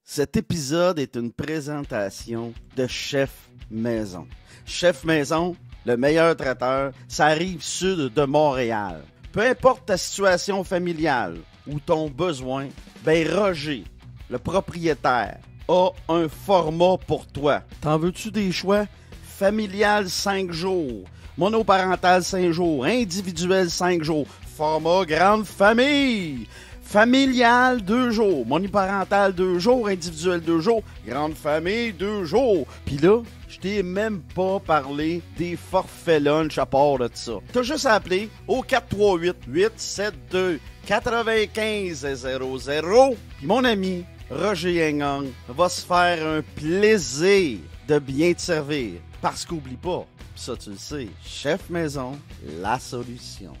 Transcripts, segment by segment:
Cet épisode est une présentation de Chef Maison. Chef Maison, le meilleur traiteur, ça arrive sud de Montréal. Peu importe ta situation familiale ou ton besoin, ben Roger, le propriétaire, a un format pour toi. T'en veux-tu des choix? Familial 5 jours, monoparental 5 jours, individuel 5 jours, format grande famille. Familial, 2 jours. Monoparental, 2 jours. Individuel, 2 jours. Grande famille, 2 jours. Puis là, je t'ai même pas parlé des forfaits lunch à part de ça. T'as juste à appeler au 438-872-9500. Puis mon ami Roger Yengang va se faire un plaisir de bien te servir. Parce qu'oublie pas, ça tu le sais, Chef Maison, la solution.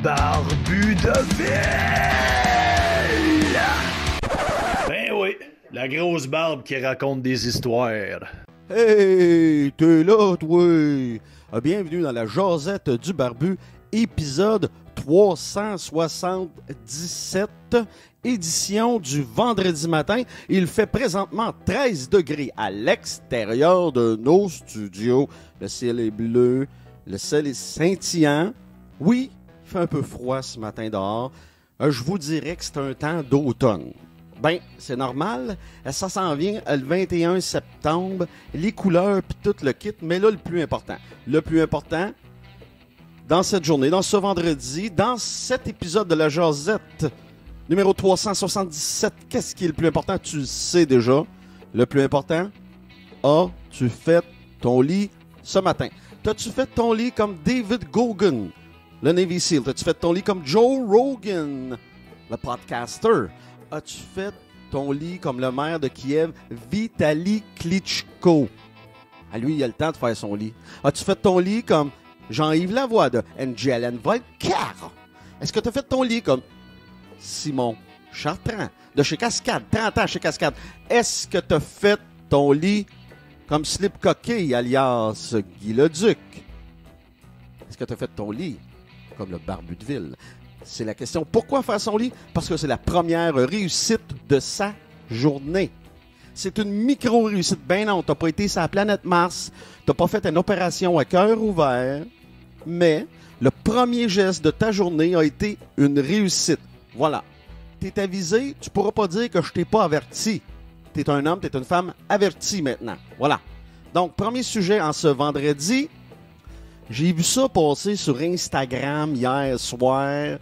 Barbu de ville! Ben oui, la grosse barbe qui raconte des histoires. Hey, t'es là, toi! Bienvenue dans la Josette du Barbu, épisode 377, édition du vendredi matin. Il fait présentement 13 degrés à l'extérieur de nos studios. Le ciel est bleu, le ciel est scintillant. Oui, il fait un peu froid ce matin dehors. Je vous dirais que c'est un temps d'automne. Ben, c'est normal. Ça s'en vient le 21 septembre. Les couleurs puis tout le kit. Mais là, le plus important, dans cette journée, dans ce vendredi, dans cet épisode de la Josette, numéro 377, qu'est-ce qui est le plus important? Tu le sais déjà. Le plus important, as-tu fait ton lit ce matin? T'as-tu fait ton lit comme David Goggin, le Navy SEAL? As-tu fait ton lit comme Joe Rogan, le podcaster? As-tu fait ton lit comme le maire de Kiev, Vitali Klitschko? À lui, il a le temps de faire son lit. As-tu fait ton lit comme Jean-Yves Lavoie de Angelen Volcar? Est-ce que tu as fait ton lit comme Simon Chartrand de chez Cascade, 30 ans chez Cascade? Est-ce que tu as fait ton lit comme Slip Coquille, alias Guy Leduc? Est-ce que tu as fait ton lit comme le Barbu de ville? C'est la question. Pourquoi faire son lit? Parce que c'est la première réussite de sa journée. C'est une micro-réussite. Ben non, t'as pas été sur la planète Mars, t'as pas fait une opération à cœur ouvert, mais le premier geste de ta journée a été une réussite. Voilà. T'es avisé, tu pourras pas dire que je t'ai pas averti. T'es un homme, t'es une femme avertie maintenant. Voilà. Donc, premier sujet en ce vendredi. J'ai vu ça passer sur Instagram hier soir.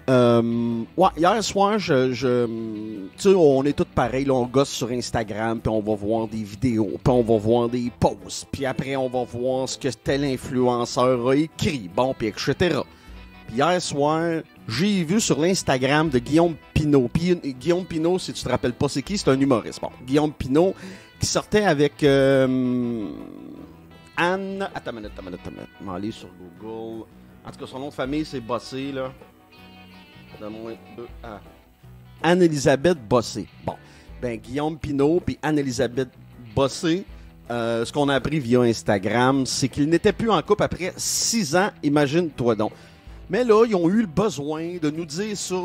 Hier soir, tu sais, on est tous pareils, là, on gosse sur Instagram, puis on va voir des vidéos, puis on va voir des posts, puis après on va voir ce que tel influenceur a écrit, bon, puis etc. Puis hier soir, j'ai vu sur l'Instagram de Guillaume Pinault. Puis Guillaume Pinault, si tu te rappelles pas c'est qui, c'est un humoriste. Bon, Guillaume Pinault qui sortait avec Anne... Attends une minute. Je vais aller sur Google. En tout cas, son nom de famille, c'est Bossé, là. Anne-Elisabeth Bossé. Bon. Ben, Guillaume Pinault puis Anne-Elisabeth Bossé, ce qu'on a appris via Instagram, c'est qu'ils n'étaient plus en couple après 6 ans, imagine-toi donc. Mais là, ils ont eu le besoin de nous dire ça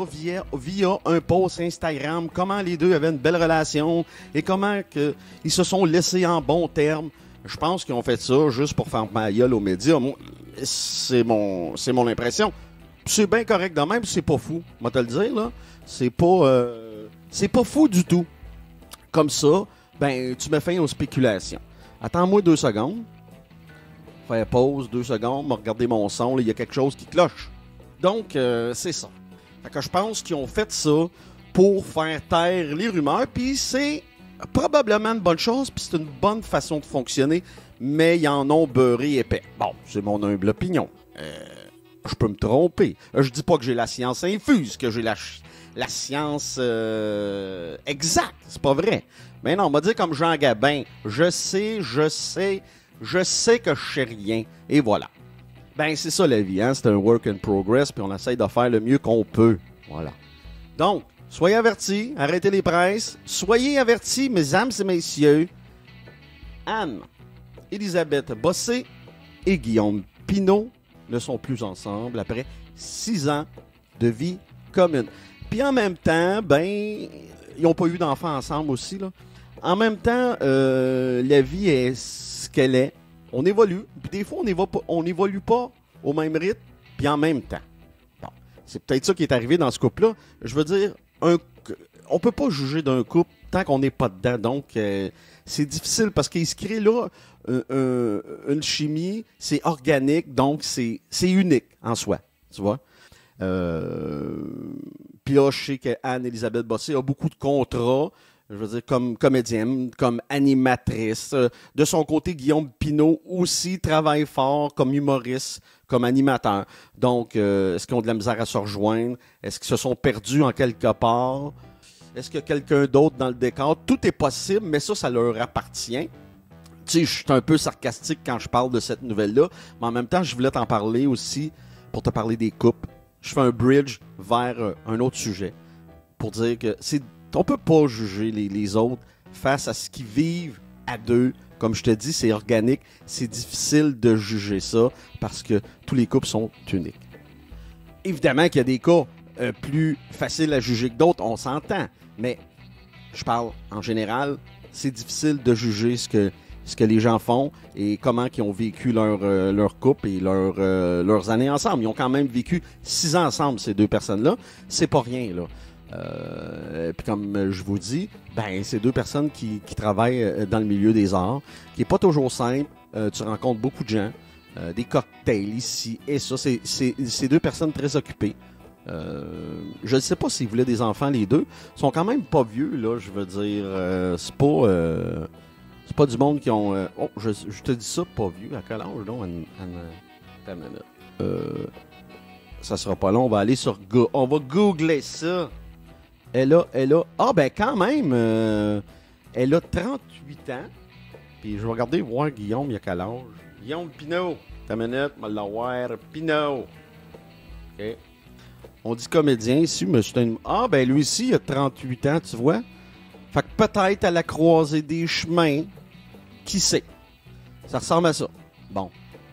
via un post Instagram, comment les deux avaient une belle relation et comment ils se sont laissés en bons termes. Je pense qu'ils ont fait ça juste pour faire ma gueule aux médias. Moi, c'est mon impression. C'est bien correct de même, c'est pas fou. Moi te le dire, là. C'est pas fou du tout. Comme ça, ben, tu mets fin aux spéculations. Attends-moi 2 secondes. Faire pause, 2 secondes, me regarder mon son, il y a quelque chose qui cloche. Donc, c'est ça. Fait que je pense qu'ils ont fait ça pour faire taire les rumeurs, puis c'est probablement une bonne chose, puis c'est une bonne façon de fonctionner, mais ils en ont beurré épais. Bon, c'est mon humble opinion. Je peux me tromper. Je dis pas que j'ai la science infuse, que j'ai la science exacte. C'est pas vrai. Mais non, on m'a dit comme Jean Gabin, je sais que je sais rien. Et voilà. Ben, c'est ça la vie, hein? C'est un work in progress, puis on essaye de faire le mieux qu'on peut. Voilà. Donc, soyez avertis, arrêtez les presses. Soyez avertis, mesdames et messieurs, Anne, Elisabeth Bossé et Guillaume Pinault ne sont plus ensemble après 6 ans de vie commune. Puis en même temps, ben, ils n'ont pas eu d'enfants ensemble aussi, là. En même temps, la vie est ce qu'elle est. On évolue. Puis des fois, on n'évolue pas au même rythme, puis en même temps. Bon, c'est peut-être ça qui est arrivé dans ce couple-là. Je veux dire, on peut pas juger d'un couple tant qu'on n'est pas dedans. Donc, c'est difficile parce qu'il se crée là une chimie, c'est organique, donc c'est unique en soi, tu vois. Puis là, je sais qu'Anne-Elisabeth Bossé a beaucoup de contrats, je veux dire, comme comédienne, comme animatrice. De son côté, Guillaume Pinault aussi travaille fort comme humoriste, comme animateur. Donc, est-ce qu'ils ont de la misère à se rejoindre? Est-ce qu'ils se sont perdus en quelque part? Est-ce qu'il y a quelqu'un d'autre dans le décor? Tout est possible, mais ça leur appartient. Tu sais, je suis un peu sarcastique quand je parle de cette nouvelle-là, mais en même temps, je voulais t'en parler aussi pour te parler des couples. Je fais un bridge vers un autre sujet pour dire que on peut pas juger les autres face à ce qu'ils vivent à deux. Comme je te dis, c'est organique. C'est difficile de juger ça parce que tous les couples sont uniques. Évidemment qu'il y a des cas plus faciles à juger que d'autres, on s'entend. Mais je parle en général, c'est difficile de juger ce que les gens font et comment ils ont vécu leur couple et leurs années ensemble. Ils ont quand même vécu 6 ans ensemble, ces deux personnes-là. C'est pas rien, là. Puis comme je vous dis, ben c'est deux personnes qui travaillent dans le milieu des arts, qui n'est pas toujours simple. Tu rencontres beaucoup de gens, des cocktails ici et ça. C'est deux personnes très occupées. Je ne sais pas s'ils voulaient des enfants, les deux. Ils sont quand même pas vieux, là, je veux dire. C'est pas du monde qui ont... je te dis ça, pas vieux. À quel âge, donc? Ça sera pas long. On va aller sur... On va googler ça. Elle a... Ah, ben quand même, elle a 38 ans. Puis je vais regarder, voir Guillaume, il a quel âge. Guillaume Pinault. Ta minute, je vais l'avoir. Pinault. OK. On dit comédien ici, mais c'est un... Ah, ben lui ici, il a 38 ans, tu vois. Fait que peut-être à la croisée des chemins, qui sait? Ça ressemble à ça. Bon,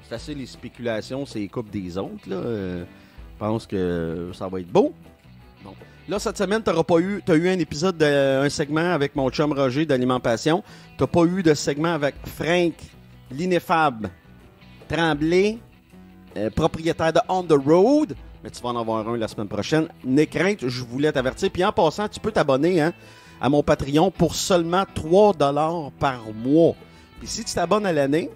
c'est assez les spéculations, c'est les couples des autres, là. Je pense que ça va être beau. Bon. Là, cette semaine, t'as eu un épisode, un segment avec mon chum Roger d'Alimentation. T'as pas eu de segment avec Frank, l'ineffable Tremblay, propriétaire de On The Road. Mais tu vas en avoir un la semaine prochaine. N'aie crainte, je voulais t'avertir. Puis en passant, tu peux t'abonner à mon Patreon pour seulement 3$ par mois. Puis si tu t'abonnes à l'année,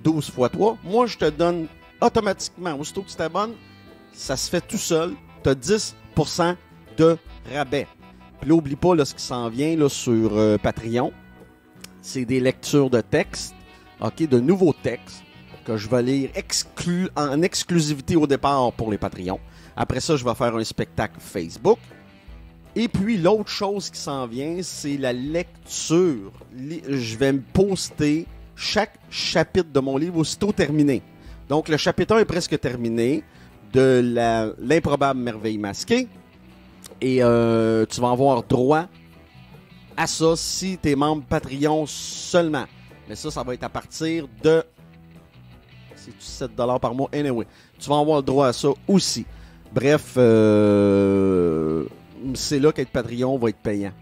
12 fois 3, moi je te donne automatiquement, aussitôt que tu t'abonnes, ça se fait tout seul. Tu as 10% de rabais. Puis là, n'oublie pas là, ce qui s'en vient là, sur Patreon. C'est des lectures de textes, ok, de nouveaux textes que je vais lire en exclusivité au départ pour les Patreons. Après ça, je vais faire un spectacle Facebook. Et puis, l'autre chose qui s'en vient, c'est la lecture. Je vais me poster chaque chapitre de mon livre aussitôt terminé. Donc, le chapitre 1 est presque terminé de l'improbable merveille masquée. Et tu vas avoir droit à ça si tu es membre Patreon seulement. Mais ça va être à partir de... C'est 7$ par mois. Anyway, tu vas avoir le droit à ça aussi. Bref, c'est là qu'être Patreon va être payant.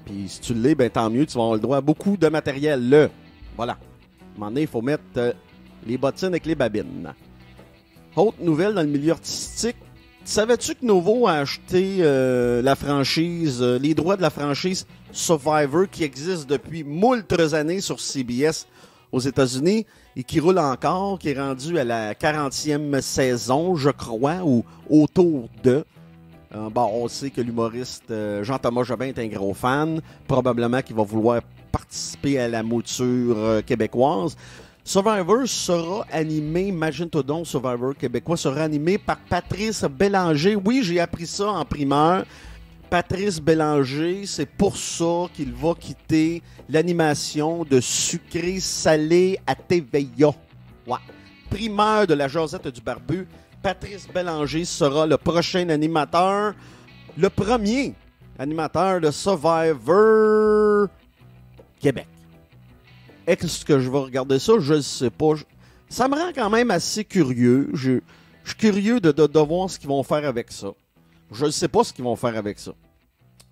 Puis si tu l'es, ben tant mieux, tu vas avoir le droit à beaucoup de matériel. Voilà. À un moment donné, il faut mettre les bottines avec les babines. Autre nouvelle dans le milieu artistique. Savais-tu que Novo a acheté la franchise, les droits de la franchise Survivor qui existe depuis moultes années sur CBS aux États-Unis et qui roule encore, qui est rendu à la 40e saison, je crois, ou autour de. Bon, on sait que l'humoriste Jean-Thomas Jobin est un gros fan. Probablement qu'il va vouloir participer à la mouture québécoise. Survivor sera animé, imagine-toi donc, Survivor québécois sera animé par Patrice Bélanger. Oui, j'ai appris ça en primeur. Patrice Bélanger, c'est pour ça qu'il va quitter l'animation de Sucré Salé à TVA. Ouais. Primeur de la Josette du Barbu, Patrice Bélanger sera le prochain animateur, le premier animateur de Survivor Québec. Est-ce que je vais regarder ça? Je ne sais pas. Ça me rend quand même assez curieux. Je suis curieux de voir ce qu'ils vont faire avec ça. Je ne sais pas ce qu'ils vont faire avec ça.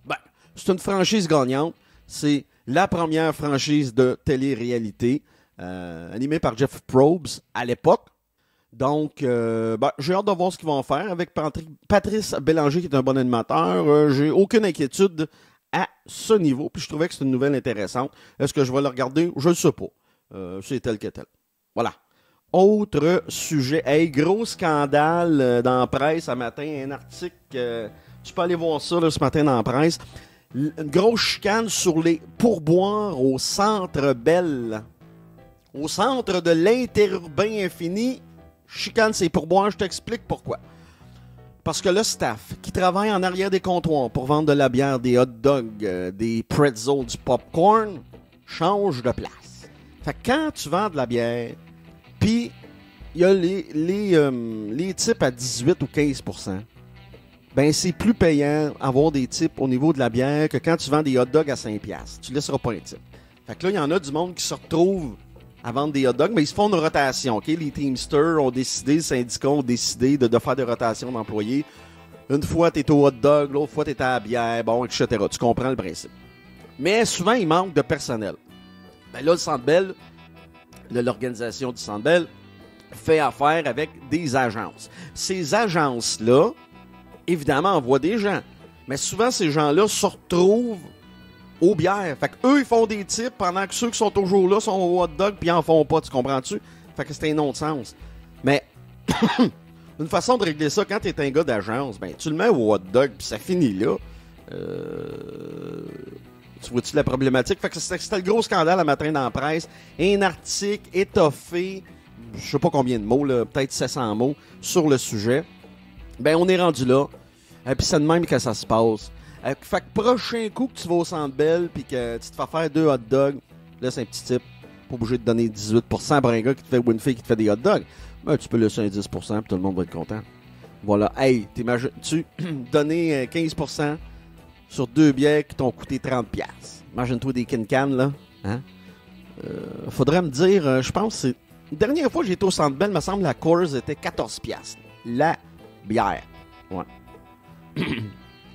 Ben, c'est une franchise gagnante. C'est la première franchise de télé-réalité animée par Jeff Probst à l'époque. Donc, j'ai hâte de voir ce qu'ils vont faire avec Patrice Bélanger, qui est un bon animateur. J'ai aucune inquiétude à ce niveau. Puis je trouvais que c'est une nouvelle intéressante. Est-ce que je vais le regarder? Je ne sais pas. C'est tel que tel. Voilà. Autre sujet. Hey, gros scandale dans la presse ce matin. Un article, tu peux aller voir ça là, ce matin dans la presse. Une grosse chicane sur les pourboires au Centre Bell. Au centre de l'interurbain infini, chicane ses pourboires. Je t'explique pourquoi. Parce que le staff qui travaille en arrière des comptoirs pour vendre de la bière, des hot dogs, des pretzels, du popcorn, change de place. Fait que quand tu vends de la bière, puis il y a les types à 18 ou 15%, ben c'est plus payant avoir des types au niveau de la bière que quand tu vends des hot dogs à 5$. Tu ne laisseras pas un type. Fait que là, il y en a du monde qui se retrouve à vendre des hot dogs, mais ils se font une rotation. Okay? Les Teamsters ont décidé, les syndicats ont décidé de faire des rotations d'employés. Une fois, tu es au hot dog, l'autre fois, tu es à la bière, bon, etc. Tu comprends le principe. Mais souvent, il manque de personnel. Ben là, le Centre Bell, l'organisation du Centre Bell, fait affaire avec des agences. Ces agences-là, évidemment, envoient des gens. Mais souvent, ces gens-là se retrouvent aux bières. Fait qu'eux, ils font des types pendant que ceux qui sont toujours là sont au hot dog puis ils en font pas, tu comprends-tu? Fait que c'est un non-sens. Mais une façon de régler ça, quand t'es un gars d'agence, ben tu le mets au hot dog puis ça finit là. Tu vois-tu la problématique? Fait que c'était le gros scandale à matin dans la presse. Un article étoffé, je sais pas combien de mots, là, peut-être 700 mots, sur le sujet. Ben on est rendu là. Et puis c'est de même que ça se passe. Fait que prochain coup que tu vas au Centre Bell puis que tu te fais faire 2 hot dogs, là c'est un petit type, pas obligé de donner 18% pour un gars qui te fait ou une fille qui te fait des hot dogs. Ben tu peux laisser un 10% puis tout le monde va être content. Voilà. Hey, t'imagines-tu donner 15% sur 2 bières qui t'ont coûté 30$. Imagine-toi des can là. Hein? Faudrait me dire, je pense que c'est... La dernière fois que j'étais au Centre Bell, me semble la Coors était 14$. La bière. Ouais.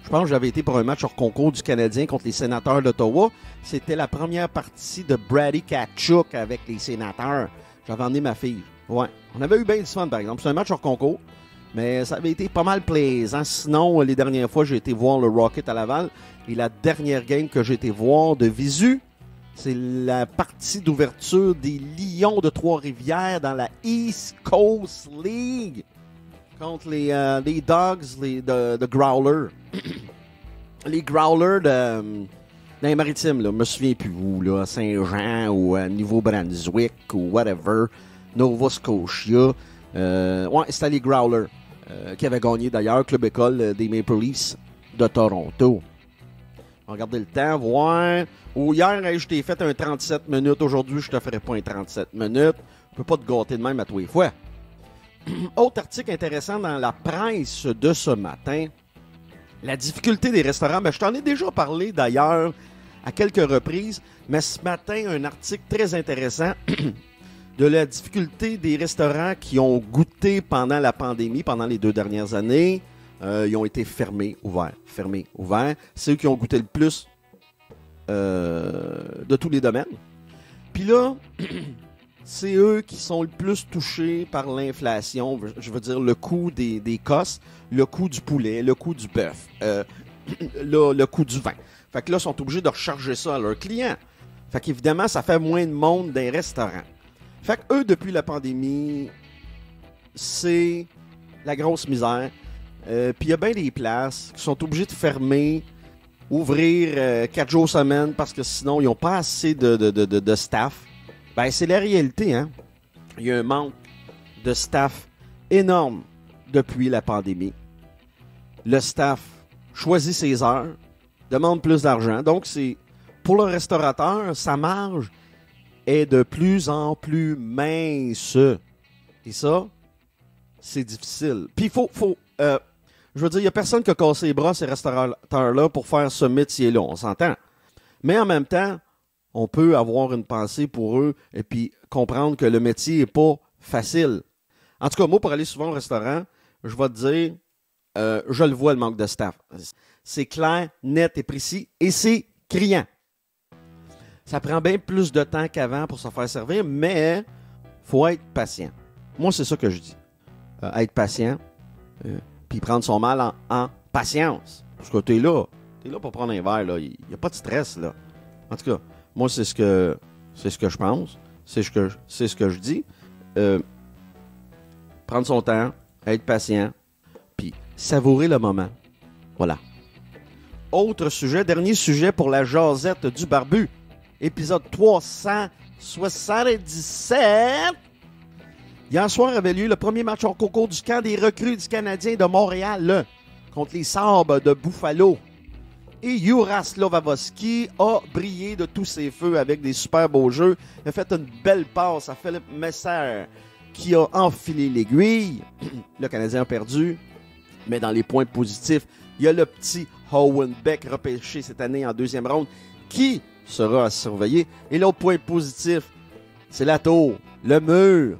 Je pense que j'avais été pour un match hors concours du Canadien contre les Sénateurs d'Ottawa. C'était la première partie de Brady Tkachuk avec les Sénateurs. J'avais emmené ma fille. Ouais. On avait eu bien du fun, par exemple. C'est un match hors concours, mais ça avait été pas mal plaisant. Sinon, les dernières fois, j'ai été voir le Rocket à Laval. Et la dernière game que j'ai été voir de visu, c'est la partie d'ouverture des Lions de Trois-Rivières dans la East Coast League contre les Dogs, de Growler. Les Growlers dans les Maritimes, là, je me souviens plus où, là, à Saint-Jean ou à Nouveau-Brunswick ou whatever, Nova Scotia. Ouais, c'était les Growlers qui avaient gagné d'ailleurs Club École des Maple Leafs de Toronto. Regardez le temps, voir. Ou hier, je t'ai fait un 37 minutes. Aujourd'hui, je te ferai pas un 37 minutes. Je peux pas te gâter de même à tous les fois. Autre article intéressant dans la presse de ce matin. La difficulté des restaurants. Ben, je t'en ai déjà parlé d'ailleurs à quelques reprises. Mais ce matin, un article très intéressant de la difficulté des restaurants qui ont goûté pendant la pandémie, pendant les 2 dernières années. Ils ont été fermés, ouverts. C'est eux qui ont goûté le plus de tous les domaines. Puis là, c'est eux qui sont le plus touchés par l'inflation. Je veux dire, le coût des cosses, le coût du poulet, le coût du bœuf, le coût du vin. Fait que là, ils sont obligés de recharger ça à leurs clients. Fait qu'évidemment, ça fait moins de monde dans les restaurants. Fait que eux, depuis la pandémie, c'est la grosse misère. Puis il y a bien des places qui sont obligées de fermer, ouvrir 4 jours semaine parce que sinon, ils n'ont pas assez de staff. Ben, c'est la réalité, hein. Il y a un manque de staff énorme depuis la pandémie. Le staff choisit ses heures, demande plus d'argent. Donc, c'est pour le restaurateur, sa marge est de plus en plus mince. Et ça, c'est difficile. Puis, je veux dire, il n'y a personne qui a cassé les bras, ces restaurateurs-là, pour faire ce métier-là. On s'entend. Mais en même temps, on peut avoir une pensée pour eux et puis comprendre que le métier n'est pas facile. En tout cas, moi, pour aller souvent au restaurant, je vais te dire, je le vois, le manque de staff. C'est clair, net et précis, et c'est criant. Ça prend bien plus de temps qu'avant pour se faire servir, mais il faut être patient. Moi, c'est ça que je dis. Être patient, puis prendre son mal en patience. Parce que t'es là pour prendre un verre, il n'y a pas de stress, là. En tout cas, moi, c'est ce que je pense, c'est ce que je dis. Prendre son temps, être patient, puis savourer le moment. Voilà. Autre sujet, dernier sujet pour la jasette du barbu. Épisode 377. Hier soir avait lieu le premier match en concours du camp des recrues du Canadien de Montréal contre les Sabres de Buffalo. Et Juraj Slafkovský a brillé de tous ses feux avec des super beaux jeux. Il a fait une belle passe à Philippe Messer qui a enfilé l'aiguille. Le Canadien a perdu, mais dans les points positifs, il y a le petit Owen Beck repêché cette année en deuxième ronde qui sera à surveiller. Et l'autre point positif, c'est la tour, le mur.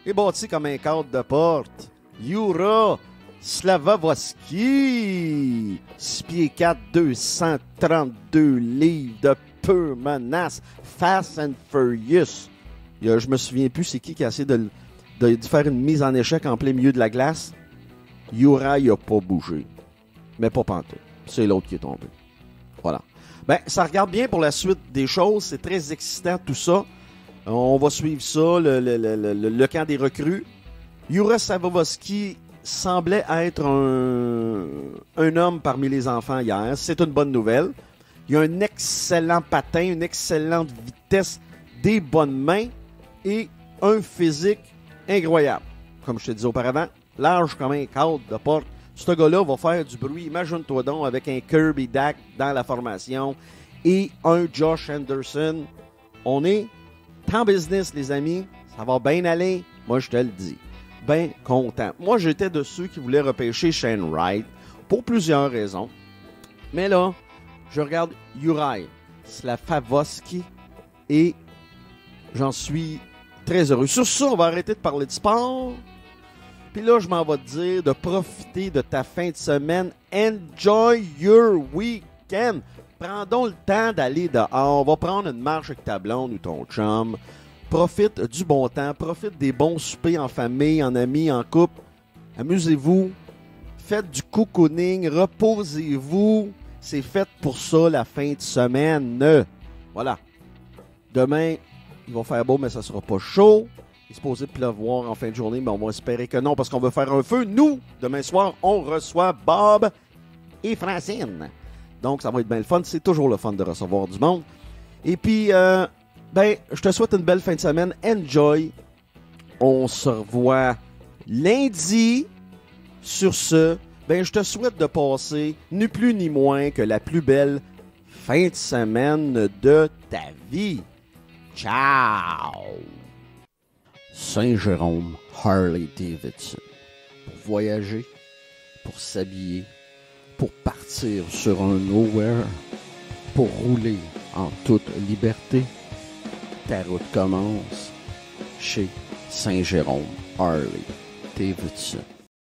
est bâti comme un cadre de porte. Juraj Slafkovský, 6 pieds 4, 232 livres de pure menace. Fast and Furious. Je me souviens plus c'est qui a essayé de faire une mise en échec en plein milieu de la glace. Juraj n'a pas bougé. Mais pas pantoute. C'est l'autre qui est tombé. Voilà. Ben, ça regarde bien pour la suite des choses. C'est très excitant tout ça. On va suivre ça, le camp des recrues. Juraj Slafkovský semblait être un homme parmi les enfants hier. C'est une bonne nouvelle. Il a un excellent patin, une excellente vitesse, des bonnes mains et un physique incroyable. Comme je te disais auparavant, large comme un cadre de porte. Ce gars-là va faire du bruit. Imagine-toi donc avec un Kirby Dach dans la formation et un Josh Anderson. On est en business, les amis. Ça va bien aller. Moi, je te le dis. Bien content. Moi, j'étais de ceux qui voulaient repêcher Shane Wright pour plusieurs raisons. Mais là, je regarde Juraj Slafkovský et j'en suis très heureux. Sur ça, on va arrêter de parler de sport. Puis là, je m'en vais te dire de profiter de ta fin de semaine. Enjoy your weekend. Prends donc le temps d'aller dehors. Va prendre une marche avec ta blonde ou ton chum. Profite du bon temps. Profite des bons soupers en famille, en amis, en couple. Amusez-vous. Faites du cocooning. Reposez-vous. C'est fait pour ça la fin de semaine. Voilà. Demain, il va faire beau, mais ça sera pas chaud. Il est supposé pleuvoir en fin de journée, mais on va espérer que non, parce qu'on va faire un feu. Nous, demain soir, on reçoit Bob et Francine. Donc, ça va être bien le fun. C'est toujours le fun de recevoir du monde. Et puis, je te souhaite une belle fin de semaine. Enjoy. On se revoit lundi. Sur ce, je te souhaite de passer, ni plus ni moins que la plus belle fin de semaine de ta vie. Ciao! Saint-Jérôme Harley-Davidson. Pour voyager, pour s'habiller, pour partir sur un nowhere, pour rouler en toute liberté. Ta route commence chez Saint-Jérôme Harley-Davidson.